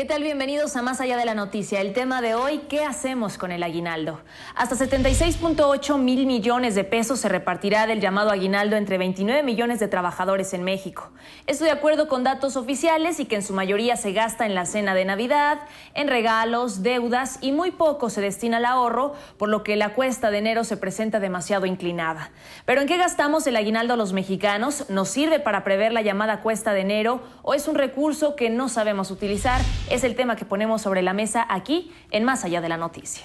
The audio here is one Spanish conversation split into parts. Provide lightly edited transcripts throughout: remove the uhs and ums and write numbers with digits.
¿Qué tal? Bienvenidos a Más Allá de la Noticia. El tema de hoy, ¿qué hacemos con el aguinaldo? Hasta 76.8 mil millones de pesos se repartirá del llamado aguinaldo entre 29 millones de trabajadores en México. Esto de acuerdo con datos oficiales y que en su mayoría se gasta en la cena de Navidad, en regalos, deudas y muy poco se destina al ahorro, por lo que la cuesta de enero se presenta demasiado inclinada. ¿Pero en qué gastamos el aguinaldo los mexicanos? ¿Nos sirve para prever la llamada cuesta de enero o es un recurso que no sabemos utilizar? Es el tema que ponemos sobre la mesa aquí en Más Allá de la Noticia.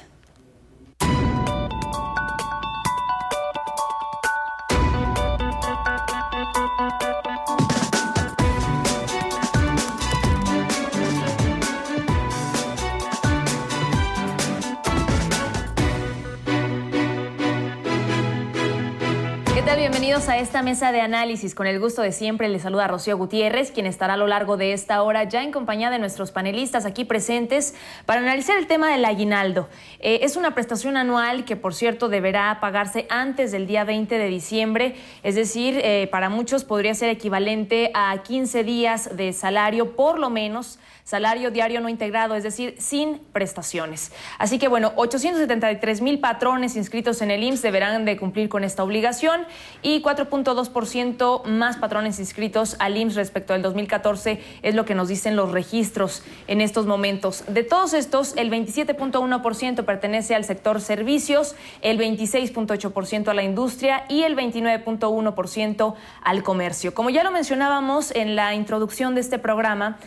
Bienvenidos a esta mesa de análisis. Con el gusto de siempre les saluda Rocío Gutiérrez, quien estará a lo largo de esta hora ya en compañía de nuestros panelistas aquí presentes para analizar el tema del aguinaldo. Es una prestación anual que, por cierto, deberá pagarse antes del día 20 de diciembre, es decir, para muchos podría ser equivalente a 15 días de salario, por lo menos, salario diario no integrado, es decir, sin prestaciones. Así que, bueno, 873,000 patrones inscritos en el IMSS deberán de cumplir con esta obligación y 4.2% más patrones inscritos al IMSS respecto al 2014 es lo que nos dicen los registros en estos momentos. De todos estos, el 27.1% pertenece al sector servicios, el 26.8% a la industria y el 29.1% al comercio. Como ya lo mencionábamos en la introducción de este programa,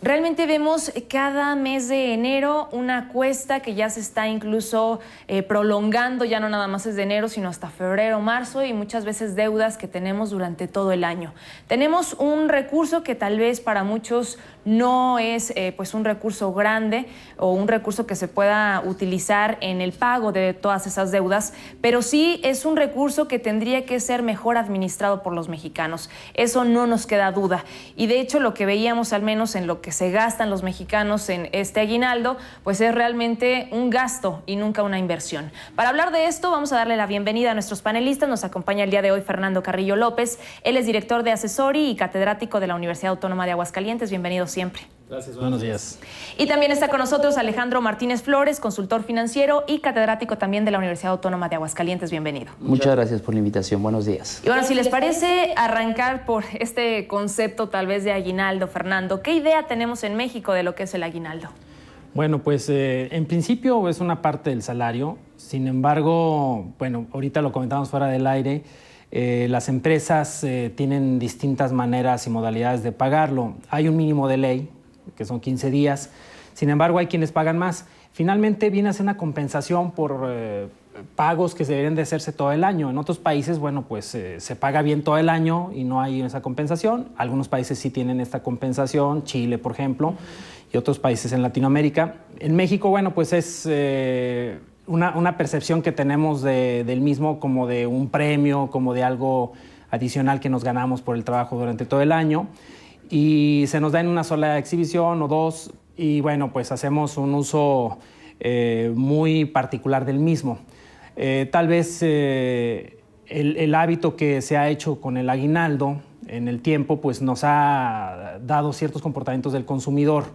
realmente vemos cada mes de enero una cuesta que ya se está incluso prolongando, ya no nada más es de enero, sino hasta febrero, marzo, y muchas veces deudas que tenemos durante todo el año. Tenemos un recurso que tal vez para muchos no es pues un recurso grande o un recurso que se pueda utilizar en el pago de todas esas deudas, pero sí es un recurso que tendría que ser mejor administrado por los mexicanos. Eso no nos queda duda. Y de hecho lo que veíamos, al menos en lo que se gastan los mexicanos en este aguinaldo, pues es realmente un gasto y nunca una inversión. Para hablar de esto vamos a darle la bienvenida a nuestros panelistas. Nos acompaña el día de hoy Fernando Carrillo López. Él es director de Asesori y catedrático de la Universidad Autónoma de Aguascalientes. Bienvenido siempre. Gracias, buenos días. Y también está con nosotros Alejandro Martínez Flores, consultor financiero y catedrático también de la Universidad Autónoma de Aguascalientes. Bienvenido. Muchas gracias por la invitación. Buenos días. Y bueno, si les parece arrancar por este concepto tal vez de aguinaldo, Fernando, ¿qué idea tenemos en México de lo que es el aguinaldo? Bueno, pues en principio es una parte del salario. Sin embargo, bueno, ahorita lo comentamos fuera del aire, las empresas tienen distintas maneras y modalidades de pagarlo. Hay un mínimo de ley, que son 15 días. Sin embargo, hay quienes pagan más. Finalmente viene a ser una compensación por pagos que deberían de hacerse todo el año. En otros países, bueno, pues se paga bien todo el año y no hay esa compensación. Algunos países sí tienen esta compensación, Chile, por ejemplo, y otros países en Latinoamérica. En México, bueno, pues es una percepción que tenemos del mismo como de un premio, como de algo adicional que nos ganamos por el trabajo durante todo el año. Y se nos da en una sola exhibición o dos, y bueno, pues hacemos un uso muy particular del mismo. Tal vez el hábito que se ha hecho con el aguinaldo en el tiempo pues nos ha dado ciertos comportamientos del consumidor,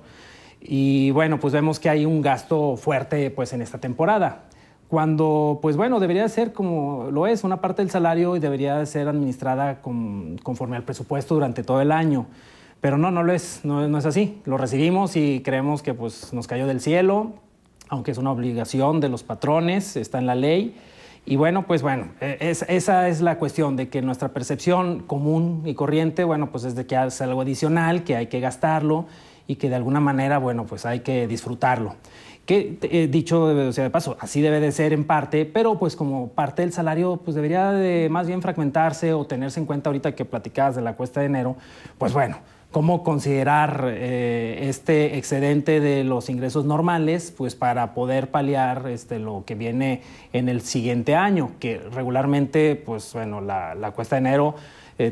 y bueno, pues vemos que hay un gasto fuerte pues en esta temporada, cuando pues bueno, debería ser como lo es, una parte del salario, y debería ser administrada conforme al presupuesto durante todo el año. Pero no lo es, no es así. Lo recibimos y creemos que pues, nos cayó del cielo, aunque es una obligación de los patrones, está en la ley. Y bueno, pues bueno, esa es la cuestión, de que nuestra percepción común y corriente, bueno, pues es de que es algo adicional, que hay que gastarlo y que de alguna manera, bueno, pues hay que disfrutarlo. Que dicho o sea, de paso, así debe de ser en parte, pero pues como parte del salario pues debería de más bien fragmentarse o tenerse en cuenta. Ahorita que platicabas de la cuesta de enero, pues bueno, cómo considerar este excedente de los ingresos normales pues para poder paliar lo que viene en el siguiente año, que regularmente pues bueno, la cuesta de enero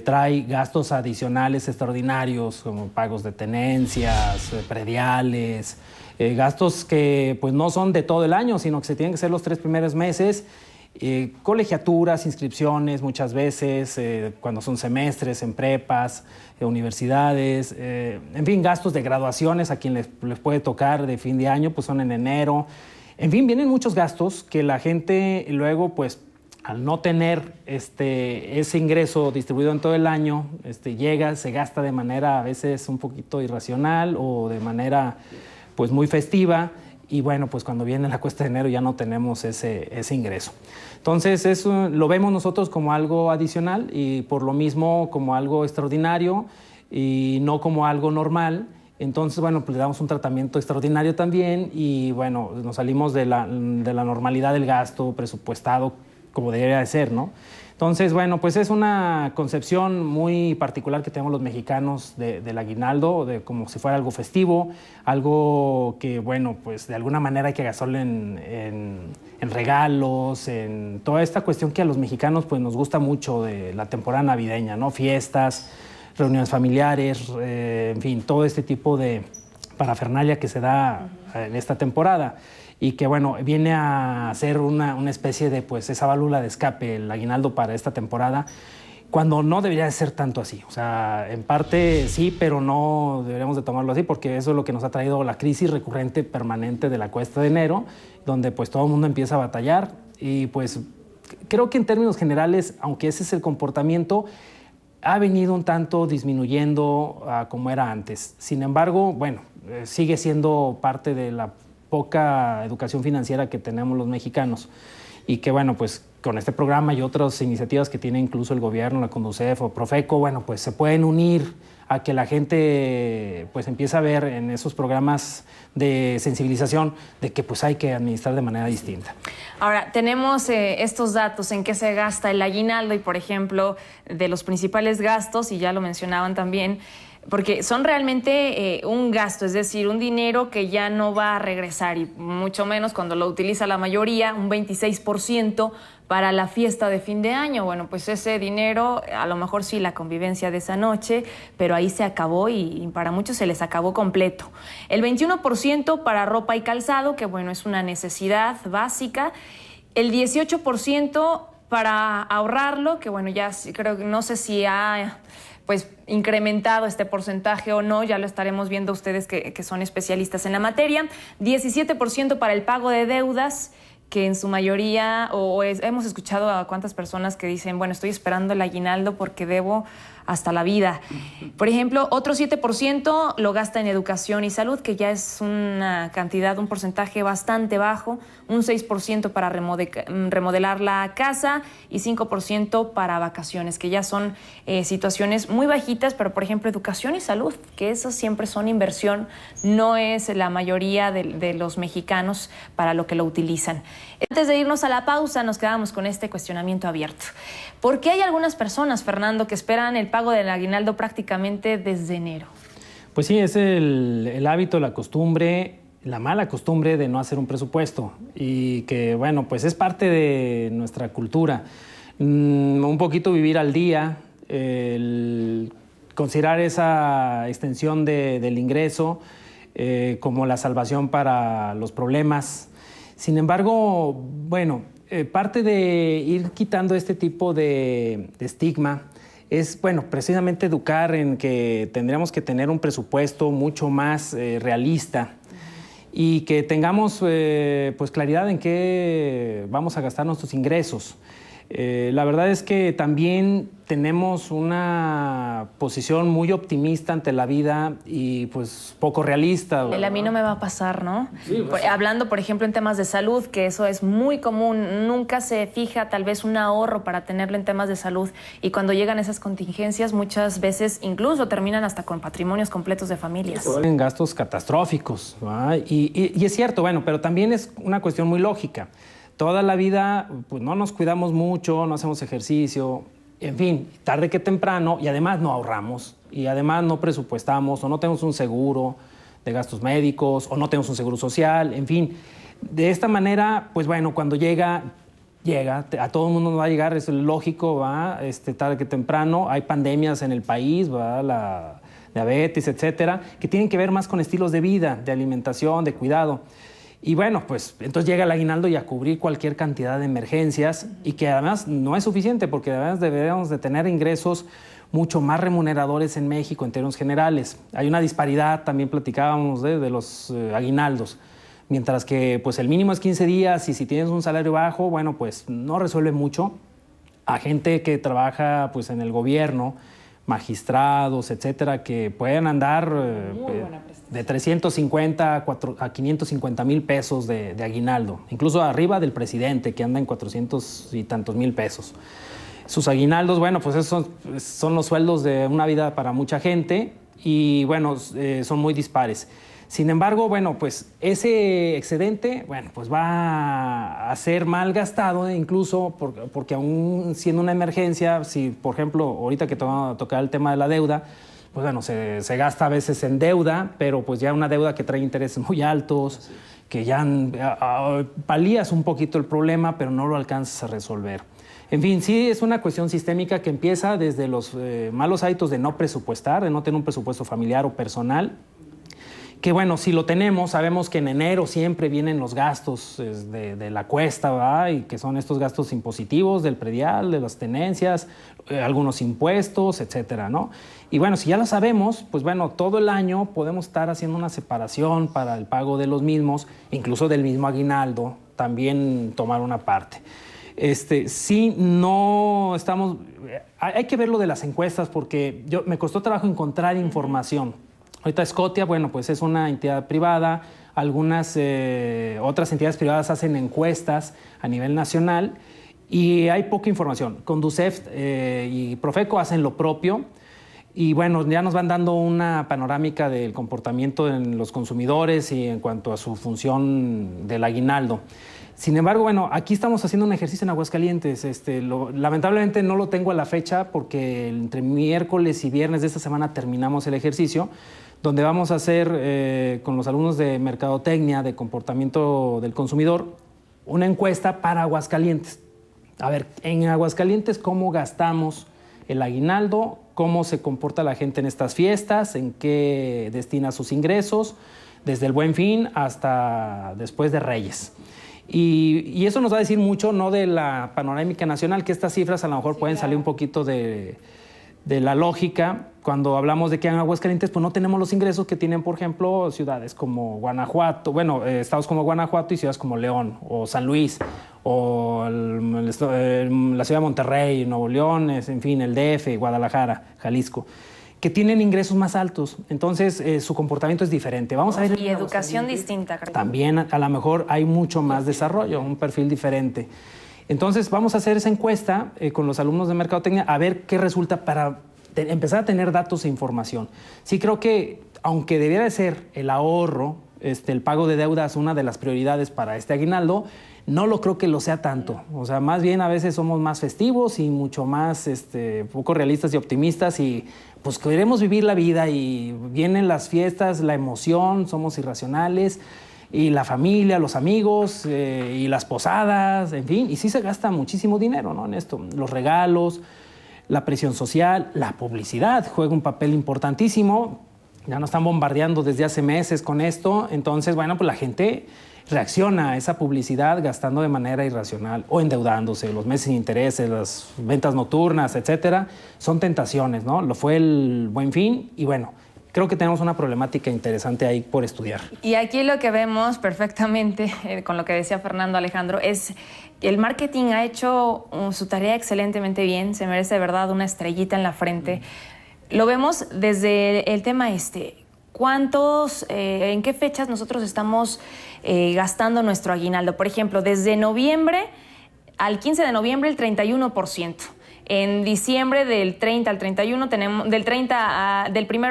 trae gastos adicionales extraordinarios como pagos de tenencias, prediales, gastos que pues no son de todo el año, sino que se tienen que hacer los 3 primeros meses. colegiaturas, inscripciones muchas veces, cuando son semestres en prepas, universidades, en fin, gastos de graduaciones a quien les puede tocar de fin de año, pues son en enero. En fin, vienen muchos gastos que la gente luego, pues, al no tener ese ingreso distribuido en todo el año, llega, se gasta de manera a veces un poquito irracional o de manera pues muy festiva, y bueno, pues cuando viene la cuesta de enero ya no tenemos ese ingreso. Entonces eso lo vemos nosotros como algo adicional y por lo mismo como algo extraordinario y no como algo normal. Entonces, bueno, pues le damos un tratamiento extraordinario también y bueno, nos salimos de la normalidad del gasto presupuestado como debería de ser, ¿no? Entonces, bueno, pues es una concepción muy particular que tenemos los mexicanos del aguinaldo, de como si fuera algo festivo, algo que, bueno, pues de alguna manera hay que gastarlo en regalos, en toda esta cuestión que a los mexicanos pues nos gusta mucho de la temporada navideña, ¿no? Fiestas, reuniones familiares, en fin, todo este tipo de parafernalia que se da en esta temporada. Y que, bueno, viene a ser una especie de, pues, esa válvula de escape, el aguinaldo para esta temporada, cuando no debería de ser tanto así. O sea, en parte sí, pero no deberíamos de tomarlo así, porque eso es lo que nos ha traído la crisis recurrente permanente de la cuesta de enero, donde, pues, todo el mundo empieza a batallar. Y, pues, creo que en términos generales, aunque ese es el comportamiento, ha venido un tanto disminuyendo a como era antes. Sin embargo, bueno, sigue siendo parte de la poca educación financiera que tenemos los mexicanos y que, bueno, pues con este programa y otras iniciativas que tiene incluso el gobierno, la Conducef o Profeco, bueno, pues se pueden unir a que la gente pues empiece a ver en esos programas de sensibilización de que pues hay que administrar de manera distinta. Ahora, tenemos estos datos en qué se gasta el aguinaldo y, por ejemplo, de los principales gastos, y ya lo mencionaban también, porque son realmente un gasto, es decir, un dinero que ya no va a regresar, y mucho menos cuando lo utiliza la mayoría, un 26% para la fiesta de fin de año. Bueno, pues ese dinero, a lo mejor sí la convivencia de esa noche, pero ahí se acabó y para muchos se les acabó completo. El 21% para ropa y calzado, que bueno, es una necesidad básica. El 18% para ahorrarlo, que bueno, ya creo que no sé si ha pues incrementado este porcentaje o no, ya lo estaremos viendo ustedes que son especialistas en la materia. 17% para el pago de deudas, que en su mayoría, hemos escuchado a cuántas personas que dicen, bueno, estoy esperando el aguinaldo porque debo hasta la vida. Por ejemplo, otro 7% lo gasta en educación y salud, que ya es una cantidad, un porcentaje bastante bajo, un 6% para remodelar la casa y 5% para vacaciones, que ya son situaciones muy bajitas, pero por ejemplo, educación y salud, que esos siempre son inversión, no es la mayoría de los mexicanos para lo que lo utilizan. Antes de irnos a la pausa, nos quedamos con este cuestionamiento abierto. ¿Por qué hay algunas personas, Fernando, que esperan el pago del aguinaldo prácticamente desde enero? Pues sí, es el hábito, la costumbre, la mala costumbre de no hacer un presupuesto y que, bueno, pues es parte de nuestra cultura. Un poquito vivir al día, considerar esa extensión del ingreso como la salvación para los problemas. Sin embargo, bueno, parte de ir quitando este tipo de estigma es, bueno, precisamente educar en que tendríamos que tener un presupuesto mucho más realista y que tengamos pues claridad en qué vamos a gastar nuestros ingresos. La verdad es que también tenemos una posición muy optimista ante la vida y pues poco realista. A mí no me va a pasar, ¿no? Sí, pues. Hablando, por ejemplo, en temas de salud, que eso es muy común, nunca se fija tal vez un ahorro para tenerlo en temas de salud, y cuando llegan esas contingencias muchas veces incluso terminan hasta con patrimonios completos de familias. En gastos catastróficos, ¿no? Y es cierto, bueno, pero también es una cuestión muy lógica. Toda la vida pues, no nos cuidamos mucho, no hacemos ejercicio, en fin, tarde que temprano, y además no ahorramos, y además no presupuestamos, o no tenemos un seguro de gastos médicos, o no tenemos un seguro social, en fin. De esta manera, pues bueno, cuando llega, a todo el mundo nos va a llegar, es lógico, ¿va? Tarde que temprano, hay pandemias en el país, ¿va? La diabetes, etcétera, que tienen que ver más con estilos de vida, de alimentación, de cuidado. Y bueno, pues entonces llega el aguinaldo y a cubrir cualquier cantidad de emergencias y que además no es suficiente porque además deberíamos de tener ingresos mucho más remuneradores en México en términos generales. Hay una disparidad, también platicábamos de los aguinaldos. Mientras que pues el mínimo es 15 días y si tienes un salario bajo, bueno, pues no resuelve mucho. A gente que trabaja pues en el gobierno, magistrados, etcétera, que pueden andar de 350 a 550 mil pesos de aguinaldo, incluso arriba del presidente que anda en 400 y tantos mil pesos. Sus aguinaldos, bueno, pues esos son los sueldos de una vida para mucha gente y bueno, son muy dispares. Sin embargo, bueno, pues ese excedente, bueno, pues va a ser mal gastado incluso porque aún siendo una emergencia, si por ejemplo, ahorita que tocar el tema de la deuda, pues bueno, se gasta a veces en deuda, pero pues ya una deuda que trae intereses muy altos, que ya palías un poquito el problema, pero no lo alcanzas a resolver. En fin, sí es una cuestión sistémica que empieza desde los malos hábitos de no presupuestar, de no tener un presupuesto familiar o personal, que bueno, si lo tenemos, sabemos que en enero siempre vienen los gastos de la cuesta, ¿verdad? Y que son estos gastos impositivos del predial, de las tenencias, algunos impuestos, etcétera, ¿no? Y bueno, si ya lo sabemos, pues bueno, todo el año podemos estar haciendo una separación para el pago de los mismos, incluso del mismo aguinaldo, también tomar una parte. Sí, no estamos... Hay que ver lo de las encuestas porque me costó trabajo encontrar información. Ahorita Scotia, bueno, pues es una entidad privada, algunas otras entidades privadas hacen encuestas a nivel nacional y hay poca información. Conducef y Profeco hacen lo propio y bueno, ya nos van dando una panorámica del comportamiento en los consumidores y en cuanto a su función del aguinaldo. Sin embargo, bueno, aquí estamos haciendo un ejercicio en Aguascalientes. Lamentablemente no lo tengo a la fecha porque entre miércoles y viernes de esta semana terminamos el ejercicio, donde vamos a hacer con los alumnos de Mercadotecnia, de comportamiento del consumidor, una encuesta para Aguascalientes. A ver, en Aguascalientes, ¿cómo gastamos el aguinaldo? ¿Cómo se comporta la gente en estas fiestas? ¿En qué destina sus ingresos? Desde el Buen Fin hasta después de Reyes. Y eso nos va a decir mucho, no de la panorámica nacional, que estas cifras a lo mejor pueden salir un poquito de la lógica. Cuando hablamos de que en Aguascalientes pues no tenemos los ingresos que tienen, por ejemplo, ciudades como Guanajuato, bueno, estados como Guanajuato y ciudades como León o San Luis o la ciudad de Monterrey, Nuevo León, en fin, el DF, Guadalajara, Jalisco, que tienen ingresos más altos. Entonces, su comportamiento es diferente. Vamos a ver. Y educación distinta. Creo. También, a lo mejor, hay mucho más desarrollo, un perfil diferente. Entonces, vamos a hacer esa encuesta con los alumnos de Mercadotecnia a ver qué resulta para empezar a tener datos e información. Sí creo que, aunque debiera de ser el ahorro, el pago de deudas una de las prioridades para este aguinaldo, no lo creo que lo sea tanto. O sea, más bien a veces somos más festivos y mucho más poco realistas y optimistas y pues queremos vivir la vida y vienen las fiestas, la emoción, somos irracionales y la familia, los amigos y las posadas, en fin, y sí se gasta muchísimo dinero, ¿no? En esto, los regalos, la presión social, la publicidad juega un papel importantísimo. Ya nos están bombardeando desde hace meses con esto, entonces, bueno, pues la gente reacciona a esa publicidad gastando de manera irracional o endeudándose, los meses sin intereses, las ventas nocturnas, etcétera, son tentaciones, ¿no? Lo fue el Buen Fin y bueno, creo que tenemos una problemática interesante ahí por estudiar. Y aquí lo que vemos perfectamente, con lo que decía Fernando Alejandro, es que el marketing ha hecho su tarea excelentemente bien, se merece de verdad una estrellita en la frente. Lo vemos desde el tema ¿en qué fechas nosotros estamos gastando nuestro aguinaldo? Por ejemplo, desde noviembre al 15 de noviembre el 31%. En diciembre del 30 al 31 tenemos del 1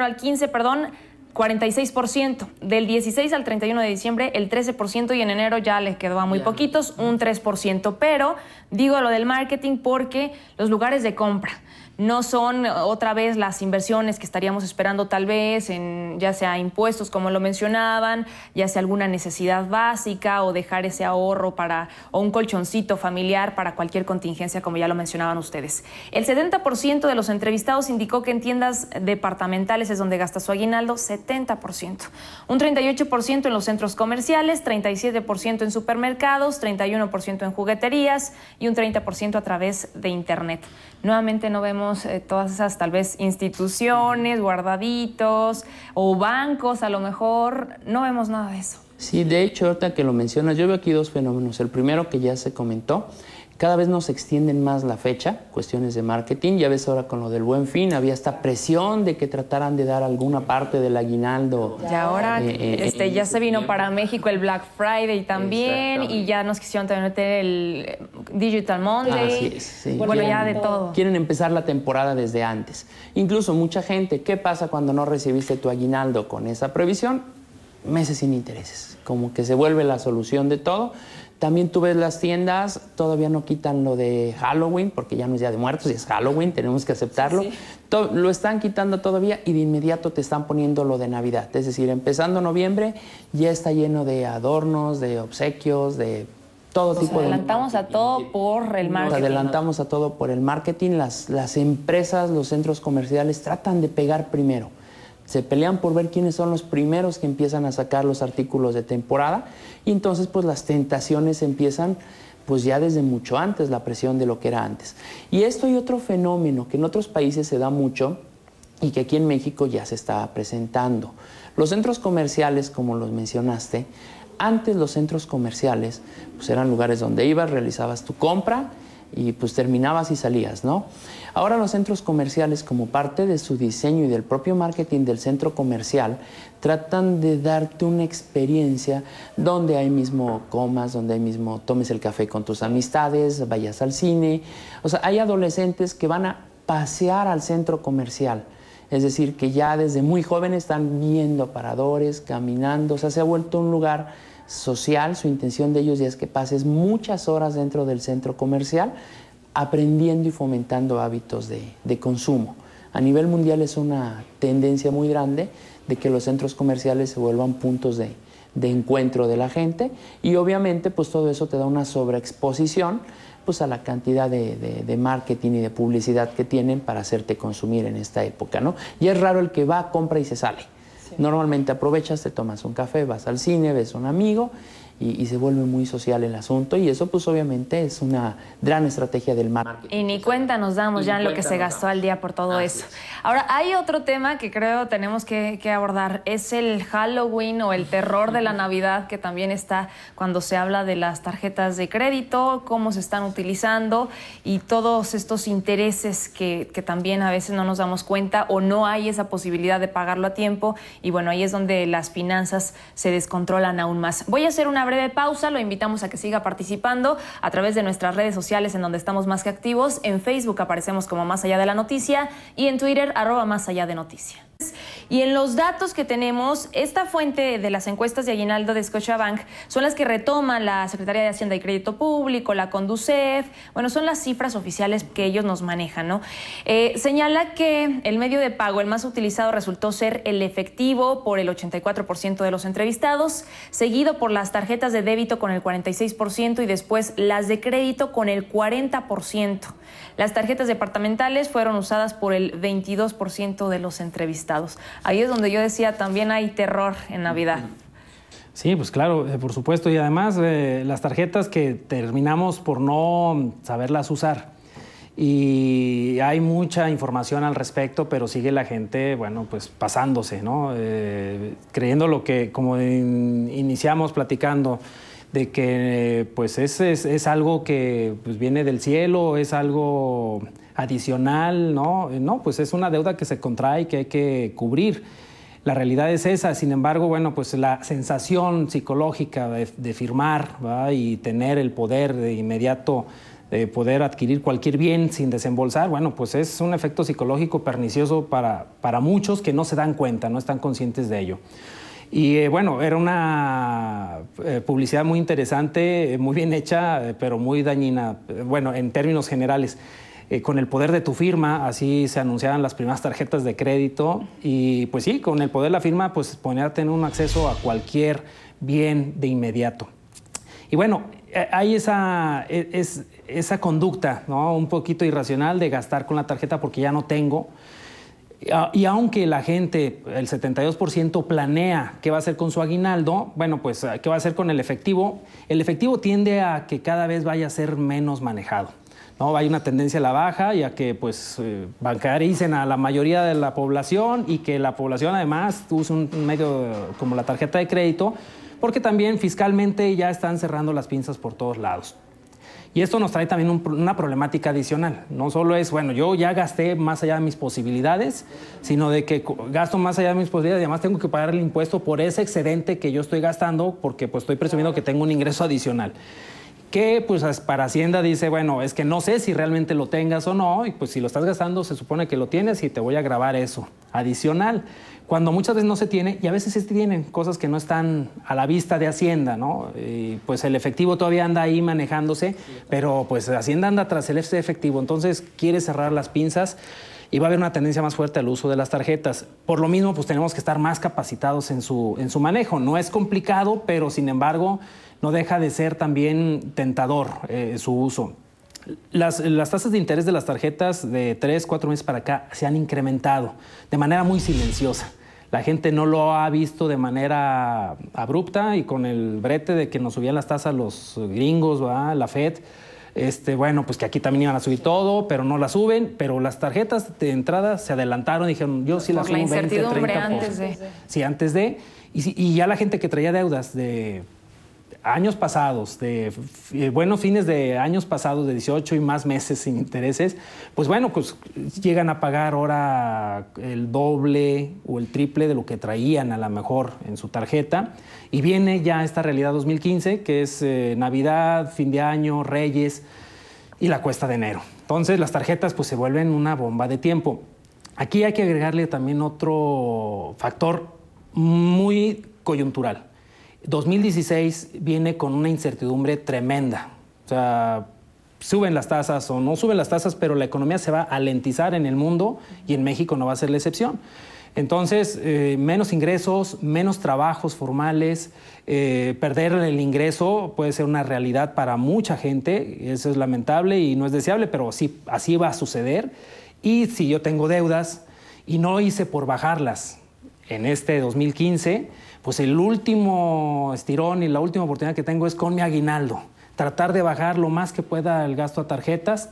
al 15, 46%. Del 16 al 31 de diciembre el 13% y en enero ya les quedó a muy poquitos, un 3%. Pero digo lo del marketing porque los lugares de compra, no son otra vez las inversiones que estaríamos esperando tal vez en ya sea impuestos como lo mencionaban, ya sea alguna necesidad básica o dejar ese ahorro o un colchoncito familiar para cualquier contingencia como ya lo mencionaban ustedes. El 70% de los entrevistados indicó que en tiendas departamentales es donde gasta su aguinaldo, 70%. Un 38% en los centros comerciales, 37% en supermercados, 31% en jugueterías y un 30% a través de internet. Nuevamente no vemos todas esas tal vez instituciones, guardaditos o bancos, a lo mejor no vemos nada de eso. Sí, de hecho, ahorita que lo mencionas, yo veo aquí dos fenómenos. El primero, que ya se comentó, cada vez nos extienden más la fecha, cuestiones de marketing. Ya ves ahora con lo del Buen Fin, había esta presión de que trataran de dar alguna parte del aguinaldo. Y ahora ya se vino para México el Black Friday también, y ya nos quisieron también meter el Digital Monday. Así es, sí. Bueno, ya de todo. Quieren empezar la temporada desde antes. Incluso mucha gente, ¿qué pasa cuando no recibiste tu aguinaldo con esa previsión? Meses sin intereses, como que se vuelve la solución de todo. También tú ves las tiendas, todavía no quitan lo de Halloween, porque ya no es Día de Muertos, ya es Halloween, tenemos que aceptarlo. Sí. Lo están quitando todavía y de inmediato te están poniendo lo de Navidad. Es decir, empezando noviembre ya está lleno de adornos, de obsequios, de todo tipo de... Adelantamos a todo por el marketing. Adelantamos a todo por el marketing. Las empresas, los centros comerciales tratan de pegar primero. Se pelean por ver quiénes son los primeros que empiezan a sacar los artículos de temporada y entonces pues las tentaciones empiezan pues ya desde mucho antes, la presión de lo que era antes. Y esto y otro fenómeno que en otros países se da mucho y que aquí en México ya se está presentando. Los centros comerciales, como los mencionaste, antes los centros comerciales pues eran lugares donde ibas, realizabas tu compra y pues terminabas y salías, ¿no? Ahora los centros comerciales, como parte de su diseño y del propio marketing del centro comercial, tratan de darte una experiencia donde ahí mismo comas, donde ahí mismo tomes el café con tus amistades, vayas al cine. O sea, hay adolescentes que van a pasear al centro comercial. Es decir, que ya desde muy jóvenes están viendo aparadores, caminando. O sea, se ha vuelto un lugar social. Su intención de ellos ya es que pases muchas horas dentro del centro comercial aprendiendo y fomentando hábitos de consumo. A nivel mundial es una tendencia muy grande de que los centros comerciales se vuelvan puntos de encuentro de la gente y obviamente pues todo eso te da una sobreexposición pues a la cantidad de marketing y de publicidad que tienen para hacerte consumir en esta época, ¿no? Y es raro el que va, compra y se sale. Sí. Normalmente aprovechas, te tomas un café, vas al cine, ves a un amigo y se vuelve muy social el asunto y eso pues obviamente es una gran estrategia del marketing. Y ni cuenta nos damos ya en lo que se gastó al día por todo eso. Ahora, hay otro tema que creo tenemos que abordar, es el Halloween o el terror de la Navidad, que también está cuando se habla de las tarjetas de crédito, cómo se están utilizando y todos estos intereses que también a veces no nos damos cuenta o no hay esa posibilidad de pagarlo a tiempo y bueno, ahí es donde las finanzas se descontrolan aún más. Voy a hacer una breve pausa, lo invitamos a que siga participando a través de nuestras redes sociales en donde estamos más que activos. En Facebook aparecemos como Más Allá de la Noticia y en Twitter @Más Allá de Noticia. Y en los datos que tenemos, esta fuente de las encuestas de aguinaldo de Scotiabank son las que retoma la Secretaría de Hacienda y Crédito Público, la Conducef, bueno, son las cifras oficiales que ellos nos manejan, ¿no? Señala que el medio de pago, el más utilizado, resultó ser el efectivo por el 84% de los entrevistados, seguido por las tarjetas de débito con el 46% y después las de crédito con el 40%. Las tarjetas departamentales fueron usadas por el 22% de los entrevistados. Ahí es donde yo decía, también hay terror en Navidad. Sí, pues claro, por supuesto. Y además las tarjetas que terminamos por no saberlas usar. Y hay mucha información al respecto, pero sigue la gente, bueno, pues pasándose, ¿no? Creyendo lo que, como iniciamos platicando, de que pues es algo que pues, viene del cielo, es algo adicional, ¿no? No, pues es una deuda que se contrae y que hay que cubrir. La realidad es esa. Sin embargo, bueno, pues la sensación psicológica de firmar, ¿verdad? Y tener el poder de inmediato de poder adquirir cualquier bien sin desembolsar, bueno, pues es un efecto psicológico pernicioso para muchos que no se dan cuenta, no están conscientes de ello. Y bueno, era una publicidad muy interesante, muy bien hecha, pero muy dañina, bueno, en términos generales. con el poder de tu firma, así se anunciaban las primeras tarjetas de crédito y pues sí, con el poder de la firma pues podía tener un acceso a cualquier bien de inmediato. Y bueno, hay esa conducta, ¿no? Un poquito irracional de gastar con la tarjeta porque ya no tengo. Y aunque la gente, el 72% planea qué va a hacer con su aguinaldo, bueno, pues qué va a hacer con el efectivo tiende a que cada vez vaya a ser menos manejado, ¿no? Hay una tendencia a la baja y a que pues bancaricen a la mayoría de la población y que la población además use un medio como la tarjeta de crédito, porque también fiscalmente ya están cerrando las pinzas por todos lados. Y esto nos trae también una problemática adicional. No solo es, bueno, yo ya gasté más allá de mis posibilidades, sino de que gasto más allá de mis posibilidades y además tengo que pagar el impuesto por ese excedente que yo estoy gastando porque pues estoy presumiendo que tengo un ingreso adicional. Que pues para Hacienda dice, bueno, es que no sé si realmente lo tengas o no, y pues si lo estás gastando se supone que lo tienes y te voy a gravar eso adicional. Cuando muchas veces no se tiene, y a veces sí tienen cosas que no están a la vista de Hacienda, ¿no? Y pues el efectivo todavía anda ahí manejándose, pero pues Hacienda anda tras el efectivo, entonces quiere cerrar las pinzas y va a haber una tendencia más fuerte al uso de las tarjetas. Por lo mismo, pues tenemos que estar más capacitados en su manejo. No es complicado, pero sin embargo no deja de ser también tentador su uso. Las tasas de interés de las tarjetas de 3, 4 meses para acá se han incrementado de manera muy silenciosa. La gente no lo ha visto de manera abrupta y con el brete de que nos subían las tasas los gringos, ¿verdad? La Fed, bueno, pues que aquí también iban a subir todo, pero no la suben. Pero las tarjetas de entrada se adelantaron y dijeron, yo sí las subo 20, 30%. Antes de. Sí, antes de. Y ya la gente que traía deudas de años pasados, de buenos fines de años pasados, de 18 y más meses sin intereses, pues bueno, pues llegan a pagar ahora el doble o el triple de lo que traían a lo mejor en su tarjeta. Y viene ya esta realidad 2015, que es Navidad, fin de año, Reyes y la cuesta de enero. Entonces las tarjetas pues se vuelven una bomba de tiempo. Aquí hay que agregarle también otro factor muy coyuntural. 2016 viene con una incertidumbre tremenda. O sea, suben las tasas o no suben las tasas, pero la economía se va a alentizar en el mundo y en México no va a ser la excepción. Entonces, menos ingresos, menos trabajos formales, perder el ingreso puede ser una realidad para mucha gente. Eso es lamentable y no es deseable, pero sí, así va a suceder. Y si yo tengo deudas y no hice por bajarlas en este 2015, pues el último estirón y la última oportunidad que tengo es con mi aguinaldo. Tratar de bajar lo más que pueda el gasto a tarjetas.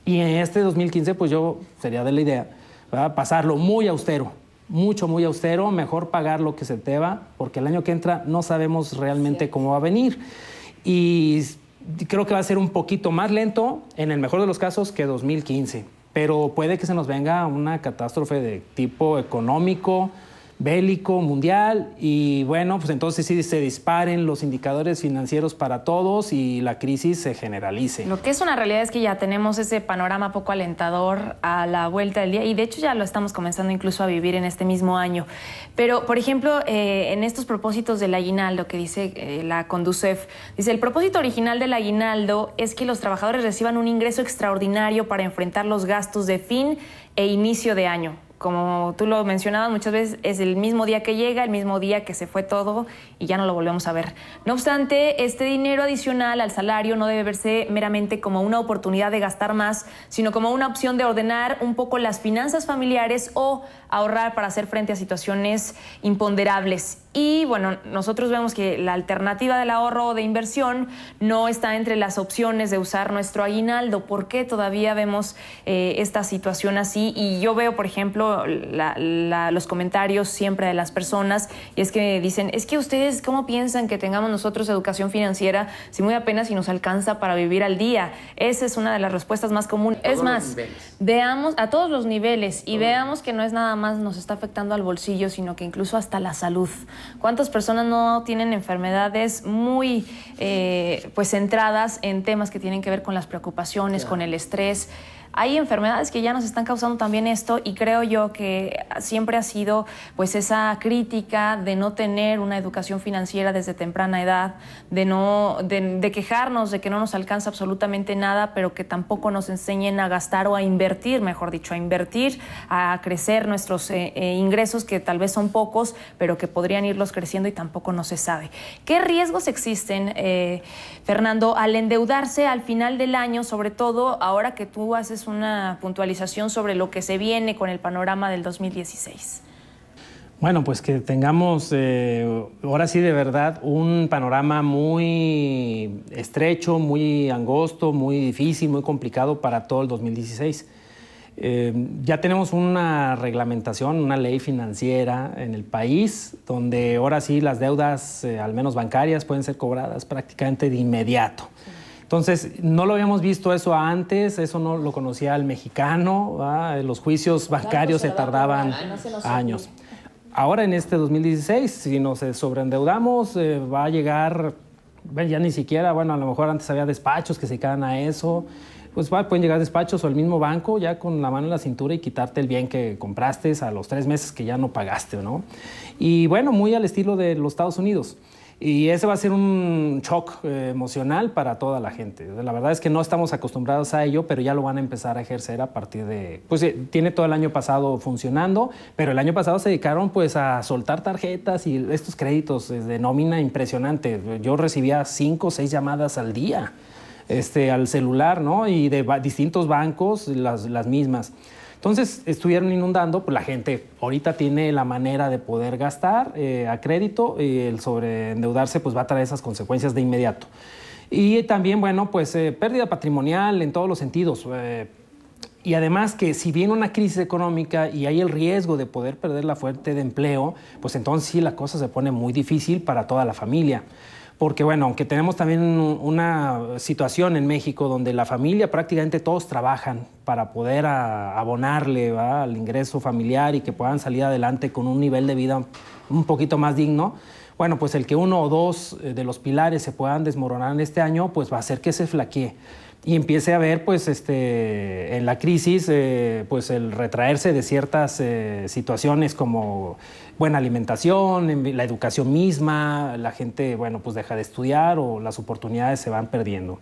Y en este 2015, pues yo sería de la idea, ¿verdad? Pasarlo muy austero, muy austero, mejor pagar lo que se te va, porque el año que entra no sabemos realmente cómo va a venir. Y creo que va a ser un poquito más lento, en el mejor de los casos, que 2015. Pero puede que se nos venga una catástrofe de tipo económico, bélico, mundial, y bueno, pues entonces sí se disparen los indicadores financieros para todos y la crisis se generalice. Lo que es una realidad es que ya tenemos ese panorama poco alentador a la vuelta del día y de hecho ya lo estamos comenzando incluso a vivir en este mismo año. Pero, por ejemplo, en estos propósitos del aguinaldo que dice la Conducef, dice, el propósito original del aguinaldo es que los trabajadores reciban un ingreso extraordinario para enfrentar los gastos de fin e inicio de año. Como tú lo mencionabas, muchas veces es el mismo día que llega, el mismo día que se fue todo y ya no lo volvemos a ver. No obstante, este dinero adicional al salario no debe verse meramente como una oportunidad de gastar más, sino como una opción de ordenar un poco las finanzas familiares o ahorrar para hacer frente a situaciones imponderables. Y bueno, nosotros vemos que la alternativa del ahorro o de inversión no está entre las opciones de usar nuestro aguinaldo. ¿Por qué todavía vemos esta situación así? Y yo veo, por ejemplo, los comentarios siempre de las personas, y es que dicen, es que ustedes, ¿cómo piensan que tengamos nosotros educación financiera si muy apenas si nos alcanza para vivir al día? Esa es una de las respuestas más comunes. Es más, veamos a todos los niveles y veamos que no es nada más nos está afectando al bolsillo, sino que incluso hasta la salud. ¿Cuántas personas no tienen enfermedades muy pues centradas en temas que tienen que ver con las preocupaciones, con el estrés? hay enfermedades que ya nos están causando también esto, y creo yo que siempre ha sido pues esa crítica de no tener una educación financiera desde temprana edad, de quejarnos de que no nos alcanza absolutamente nada, pero que tampoco nos enseñen a gastar o a invertir, mejor dicho, a crecer nuestros ingresos, que tal vez son pocos, pero que podrían irlos creciendo y tampoco no se sabe. ¿Qué riesgos existen, Fernando, al endeudarse al final del año, sobre todo ahora que tú haces una puntualización sobre lo que se viene con el panorama del 2016? Bueno, pues que tengamos ahora sí de verdad un panorama muy estrecho, muy angosto, muy difícil, muy complicado para todo el 2016. Ya tenemos una reglamentación, una ley financiera en el país, donde ahora sí las deudas, al menos bancarias, pueden ser cobradas prácticamente de inmediato. Entonces, no lo habíamos visto eso antes, eso no lo conocía el mexicano, ¿verdad? Los juicios bancarios se tardaban años. Ahora en este 2016, si nos sobreendeudamos, va a llegar, ya ni siquiera, bueno, a lo mejor antes había despachos que se dedicaban a eso, pues pueden llegar despachos o el mismo banco ya con la mano en la cintura y quitarte el bien que compraste a los 3 meses que ya no pagaste, ¿no? Y bueno, muy al estilo de los Estados Unidos. Y ese va a ser un shock emocional para toda la gente. La verdad es que no estamos acostumbrados a ello, pero ya lo van a empezar a ejercer a partir de... Pues tiene todo el año pasado funcionando, pero el año pasado se dedicaron pues a soltar tarjetas y estos créditos de nómina impresionante. Yo recibía 5 o 6 llamadas al día al celular, ¿no? Y de distintos bancos, las mismas. Entonces estuvieron inundando, pues la gente ahorita tiene la manera de poder gastar a crédito, y el sobreendeudarse pues va a traer esas consecuencias de inmediato. Y también, bueno, pues pérdida patrimonial en todos los sentidos. Y además que si viene una crisis económica y hay el riesgo de poder perder la fuente de empleo, pues entonces sí la cosa se pone muy difícil para toda la familia. Porque bueno, aunque tenemos también una situación en México donde la familia prácticamente todos trabajan para poder abonarle, ¿va?, al ingreso familiar y que puedan salir adelante con un nivel de vida un poquito más digno, bueno, pues el que 1 o 2 de los pilares se puedan desmoronar en este año, pues va a hacer que se flaquee y empiece a ver pues en la crisis pues el retraerse de ciertas situaciones como buena alimentación, la educación misma, la gente bueno pues deja de estudiar o las oportunidades se van perdiendo.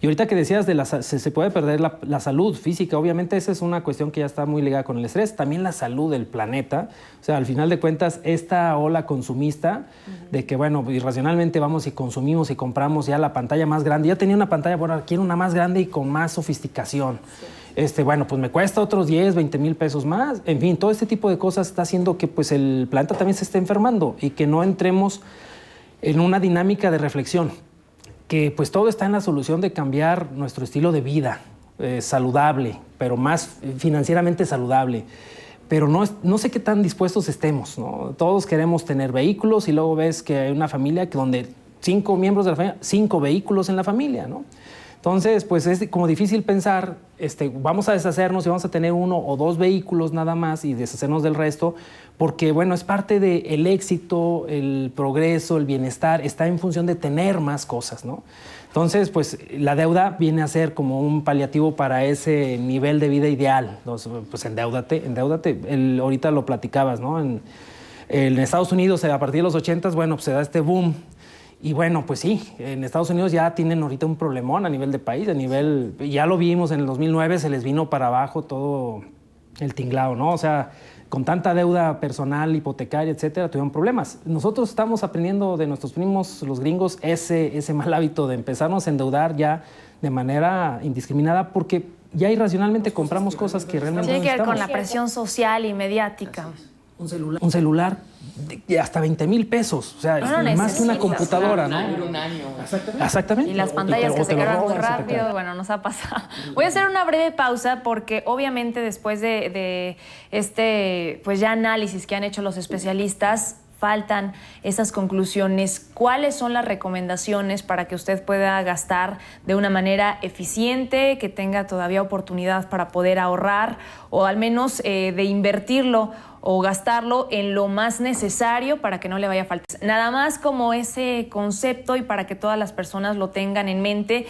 Y ahorita que decías de se puede perder la salud física, obviamente esa es una cuestión que ya está muy ligada con el estrés, también la salud del planeta. O sea, al final de cuentas, esta ola consumista de que, bueno, irracionalmente vamos y consumimos y compramos ya la pantalla más grande. Ya tenía una pantalla, bueno, quiero una más grande y con más sofisticación. Sí. Bueno, pues me cuesta otros 10, 20 mil pesos más. En fin, todo este tipo de cosas está haciendo que pues el planeta también se esté enfermando y que no entremos en una dinámica de reflexión. Que pues todo está en la solución de cambiar nuestro estilo de vida saludable, pero más financieramente saludable. Pero no sé qué tan dispuestos estemos, ¿no? Todos queremos tener vehículos y luego ves que hay una familia donde 5 miembros de la familia, 5 vehículos en la familia, ¿no? Entonces, pues es como difícil pensar, vamos a deshacernos y vamos a tener 1 o 2 vehículos nada más y deshacernos del resto, porque, bueno, es parte del éxito, el progreso, el bienestar, está en función de tener más cosas, ¿no? Entonces, pues la deuda viene a ser como un paliativo para ese nivel de vida ideal. Entonces, pues endeúdate. Ahorita lo platicabas, ¿no? En Estados Unidos, a partir de los 80s, bueno, pues se da este boom. Y bueno, pues sí, en Estados Unidos ya tienen ahorita un problemón a nivel de país, ya lo vimos en el 2009, se les vino para abajo todo el tinglao, ¿no? O sea, con tanta deuda personal, hipotecaria, etcétera, tuvieron problemas. Nosotros estamos aprendiendo de nuestros primos, los gringos, ese mal hábito de empezarnos a endeudar ya de manera indiscriminada porque ya irracionalmente compramos cosas que realmente no necesitamos. Tiene que ver con la presión social y mediática. Un celular de hasta 20,000 pesos, o sea, más que una computadora, ¿no? Un año. Exactamente. Y las pantallas que se cargan muy rápido, bueno, nos ha pasado. Voy a hacer una breve pausa porque obviamente después de pues ya análisis que han hecho los especialistas, faltan esas conclusiones. ¿Cuáles son las recomendaciones para que usted pueda gastar de una manera eficiente, que tenga todavía oportunidad para poder ahorrar o al menos de invertirlo o gastarlo en lo más necesario para que no le vaya a faltar. Nada más como ese concepto y para que todas las personas lo tengan en mente.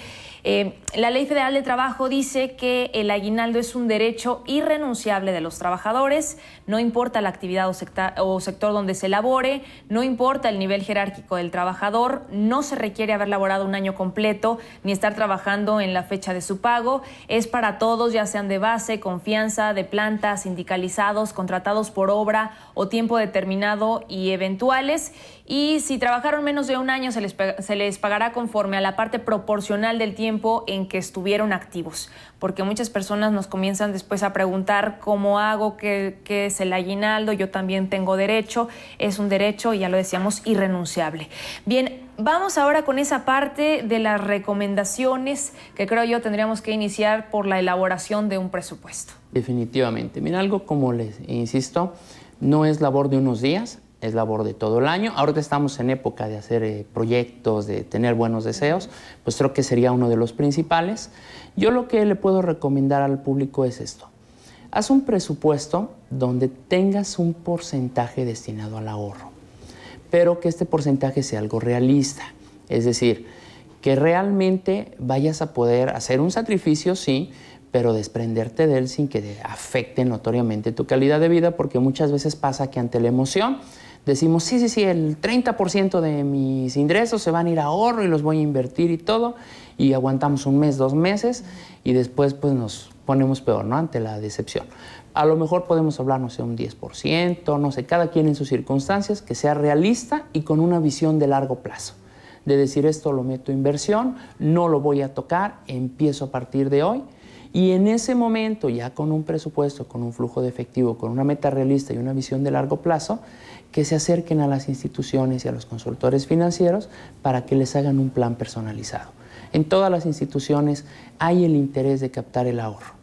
La Ley Federal de Trabajo dice que el aguinaldo es un derecho irrenunciable de los trabajadores, no importa la actividad o sector donde se labore, no importa el nivel jerárquico del trabajador, no se requiere haber laborado un año completo ni estar trabajando en la fecha de su pago, es para todos, ya sean de base, confianza, de planta, sindicalizados, contratados por obra o tiempo determinado y eventuales. Y si trabajaron menos de un año, se les pagará conforme a la parte proporcional del tiempo en que estuvieron activos. Porque muchas personas nos comienzan después a preguntar cómo hago, qué es el aguinaldo. Yo también tengo derecho. Es un derecho, y ya lo decíamos, irrenunciable. Bien, vamos ahora con esa parte de las recomendaciones que creo yo tendríamos que iniciar por la elaboración de un presupuesto. Definitivamente. Mira, algo como les insisto, no es labor de unos días, es labor de todo el año. Ahorita estamos en época de hacer proyectos, de tener buenos deseos, pues creo que sería uno de los principales. Yo lo que le puedo recomendar al público es esto. Haz un presupuesto donde tengas un porcentaje destinado al ahorro, pero que este porcentaje sea algo realista. Es decir, que realmente vayas a poder hacer un sacrificio, sí, pero desprenderte de él sin que te afecte notoriamente tu calidad de vida, porque muchas veces pasa que ante la emoción decimos, sí, el 30% de mis ingresos se van a ir a ahorro y los voy a invertir y todo, y aguantamos un mes, 2 meses, y después pues nos ponemos peor, ¿no? Ante la decepción. A lo mejor podemos hablar, no sé, un 10%, no sé, cada quien en sus circunstancias, que sea realista y con una visión de largo plazo. De decir, esto lo meto en inversión, no lo voy a tocar, empiezo a partir de hoy. Y en ese momento, ya con un presupuesto, con un flujo de efectivo, con una meta realista y una visión de largo plazo, que se acerquen a las instituciones y a los consultores financieros para que les hagan un plan personalizado. En todas las instituciones hay el interés de captar el ahorro.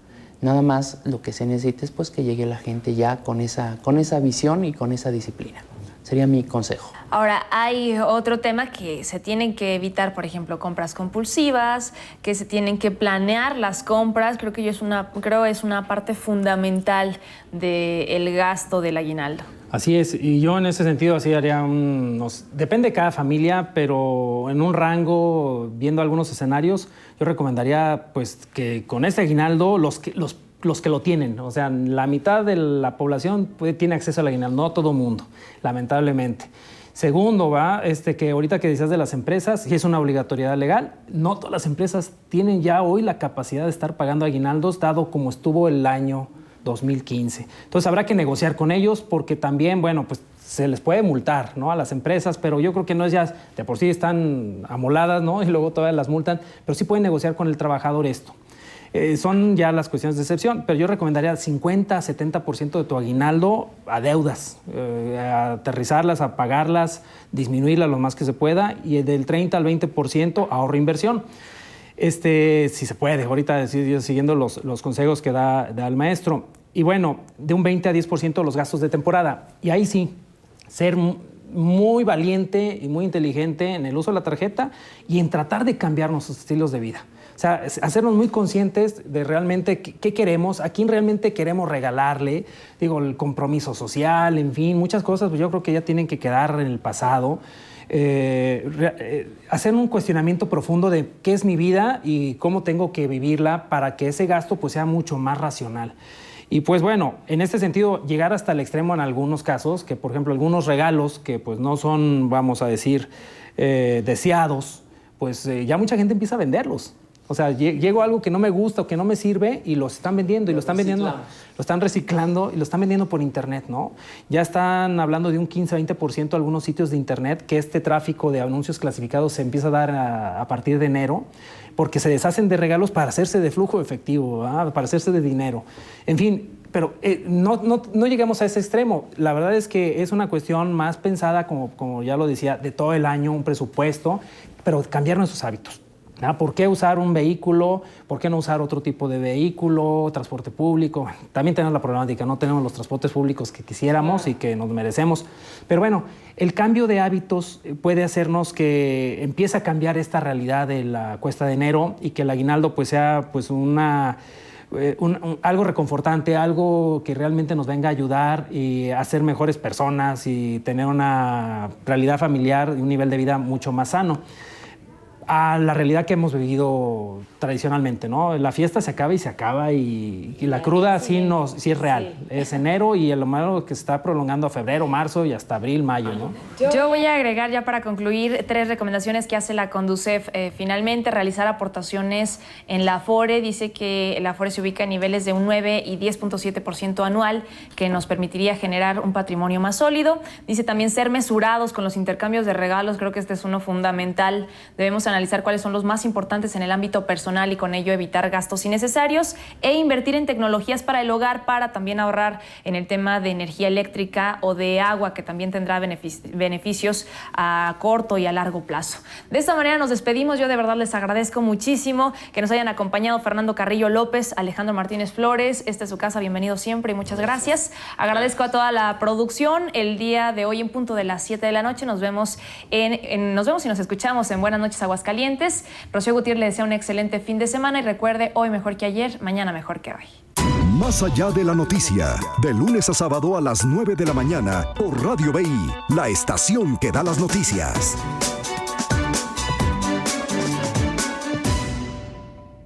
Nada más lo que se necesita es pues, que llegue la gente ya con esa visión y con esa disciplina. Sería mi consejo. Ahora, hay otro tema que se tienen que evitar, por ejemplo, compras compulsivas, que se tienen que planear las compras. Creo que es una parte fundamental del gasto del aguinaldo. Así es, y yo en ese sentido así haría depende de cada familia, pero en un rango, viendo algunos escenarios, yo recomendaría pues que con este aguinaldo los que lo tienen, o sea, la mitad de la población tiene acceso al aguinaldo, no todo mundo, lamentablemente. Segundo, que ahorita que decías de las empresas, sí es una obligatoriedad legal, no todas las empresas tienen ya hoy la capacidad de estar pagando aguinaldos, dado como estuvo el año 2015. Entonces habrá que negociar con ellos porque también, bueno, pues se les puede multar, ¿no? A las empresas, pero yo creo que no es ya, de por sí están amoladas, ¿no? Y luego todavía las multan, pero sí pueden negociar con el trabajador esto. Son ya las cuestiones de excepción, pero yo recomendaría 50-70% de tu aguinaldo a deudas, a aterrizarlas, a pagarlas, disminuirlas lo más que se pueda, y del 30 al 20% ahorro inversión. Si se puede, ahorita siguiendo los consejos que da el maestro. Y bueno, de un 20 a 10% los gastos de temporada. Y ahí sí, ser muy valiente y muy inteligente en el uso de la tarjeta y en tratar de cambiar nuestros estilos de vida. O sea, hacernos muy conscientes de realmente qué queremos, a quién realmente queremos regalarle, digo, el compromiso social, en fin, muchas cosas, pues yo creo que ya tienen que quedar en el pasado. Hacer un cuestionamiento profundo de qué es mi vida y cómo tengo que vivirla para que ese gasto pues sea mucho más racional. Y pues bueno, en este sentido, llegar hasta el extremo en algunos casos, que por ejemplo algunos regalos que pues no son, vamos a decir, deseados, pues ya mucha gente empieza a venderlos. O sea, llego a algo que no me gusta o que no me sirve y lo están vendiendo, lo están reciclando y lo están vendiendo por internet, ¿no? Ya están hablando de un 15-20% algunos sitios de internet que este tráfico de anuncios clasificados se empieza a dar a partir de enero, porque se deshacen de regalos para hacerse de flujo efectivo, para hacerse de dinero. En fin, pero no llegamos a ese extremo. La verdad es que es una cuestión más pensada, como ya lo decía, de todo el año, un presupuesto, pero cambiar nuestros hábitos. ¿Por qué usar un vehículo? ¿Por qué no usar otro tipo de vehículo? Transporte público. También tenemos la problemática, no tenemos los transportes públicos que quisiéramos y que nos merecemos. Pero bueno, el cambio de hábitos puede hacernos que empiece a cambiar esta realidad de la cuesta de enero y que el aguinaldo pues sea pues una algo reconfortante, algo que realmente nos venga a ayudar y a ser mejores personas y tener una realidad familiar y un nivel de vida mucho más sano. A la realidad que hemos vivido tradicionalmente, ¿no? La fiesta se acaba y la cruda sí es real. Sí. Es enero y lo malo que se está prolongando a febrero, marzo y hasta abril, mayo, ¿no? Yo voy a agregar ya para concluir 3 recomendaciones que hace la Conducef. Finalmente, realizar aportaciones en la Afore. Dice que la Afore se ubica en niveles de un 9 y 10.7% anual, que nos permitiría generar un patrimonio más sólido. Dice también ser mesurados con los intercambios de regalos. Creo que este es uno fundamental. Debemos analizar cuáles son los más importantes en el ámbito personal y con ello evitar gastos innecesarios e invertir en tecnologías para el hogar para también ahorrar en el tema de energía eléctrica o de agua, que también tendrá beneficios a corto y a largo plazo. De esta manera nos despedimos. Yo de verdad les agradezco muchísimo que nos hayan acompañado Fernando Carrillo López, Alejandro Martínez Flores. Esta es su casa, bienvenido siempre y muchas gracias. Agradezco a toda la producción. El día de hoy en punto de las 7 de la noche nos vemos y nos escuchamos en Buenas Noches Aguascalientes. Rocío Gutiérrez le desea un excelente fin de semana y recuerde, hoy mejor que ayer, mañana mejor que hoy. Más allá de la noticia, de lunes a sábado a las 9 de la mañana por Radio BI, la estación que da las noticias.